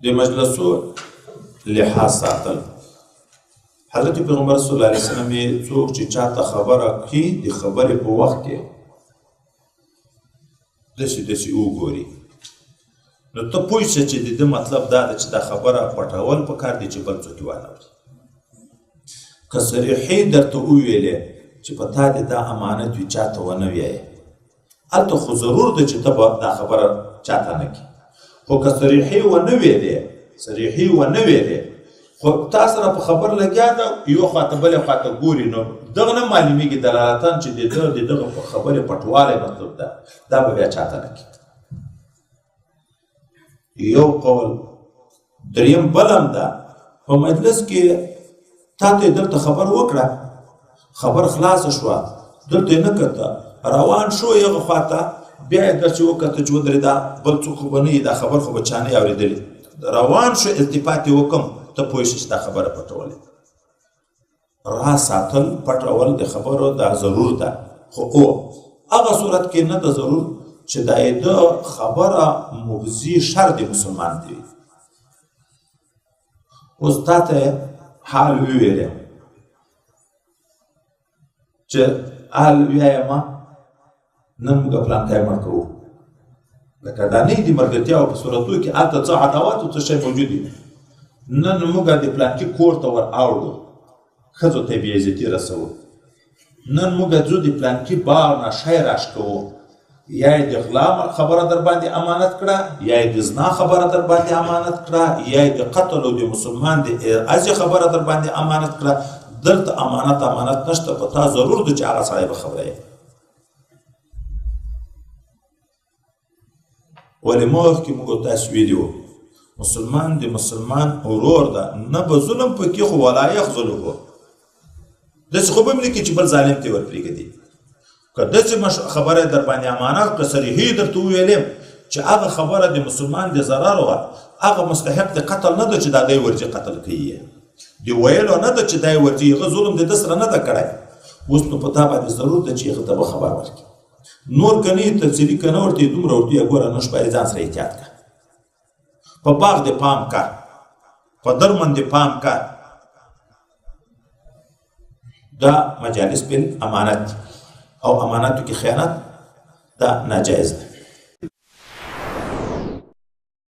د مجلسو لحاظ ساتل. حضرت پیغمبر صلی الله علیه وسلم یې څوک چې چاته خبره کوي د خبرې په وخت کې داسې وګوري، نو ته پوه شه چې د ده مطلب دا ده چې دا خبره پټول پکار دی چې بل څوک یې وانه اوري. که صریحي درته وویلې چې په تا دې دا امانت وي چاته ونه ویایې، هلته خو ضرور ده چې ته به دا خبره چاته نه کړي. خو که صریحي ونه ویلې خو تا سره په خبر لګیا ده، یو خواته بلې خواته ګوري، نو دغه نه معلومیږي دلالتاً چې د دغه په خبرې پټوالی مطلب ده، دا به بیا چاته نه کړي. یو قول. دریم بلم ده په مجلس کې تا ته دلته خبر وکړه، خبر خلاصه شوه، دلته یې نه کته، روان شو یغه خواته، بیا یې درچې وکته چې ودرې دا بل څوک خو به نه وي، دا خبر خو به چا نه یې اورېدلې، روان شو التفات یې وکړم، ته پوه شې چې دا خبره پټولې. راز ساتل پټول د خبرو دا ضرور ده، خو هغه صورت کې نه ده ضرور چې دا یې د خبره مبزي شر د مسلمان دی. اوس تا ته حال وویلې چې حال ویایمه نن موږ پلانکی مړ کوو، لکه دا نه دي ملګرتیاو په صورتو کې هلته څه عداوت او څه شی موجود دي. نن موږ د پلانکي کور ته ور اوړو، ښځو ته یې بېعزتي رسوو، نن موږ ځو د پلانکي باغ نه شی راش کوو، یا یې د غلا خبره در باندې امانت کړه، یا یې د زنا خبره در باندې امانت کړه، یا یې د قتل او د مسلمان د ازې خبره در باندې امانت کړه. دلته امانت نشته، په تا ضرور ده چې هغه سړی به خبره یې. ولې مخکې موږ تاسو ویلي وو مسلمان د مسلمان ورور ده، نه به ظلم پکې خو ولا یخذلهو، داسې خو به هم نه کړي چې بل ظالم ته ورپرېږدي. که داسې خبره در باندې امانت که صریحي درته وویلم چې هغه خبره د مسلمان د ضرر وه، هغه مستحق د قتل نه ده چې دا دی ورځي قتل کوي، د ویلو نه ده چې دا یې ورځي، هغه ظلم د ده سره نه ده کړی. اوس نو په تا باندې ضرور ده چې هغه ته به خبر ورکړي. نور که نه یې تفصیلي که نه ورته یې دومره ورته یې ګوره نه شپارې ځان سره احتیاط کړه، په باغ د پام کا، په درمن د پام کا. دا مجالس بل امانت او اماناتو کې خیانت دا ناجایز ده.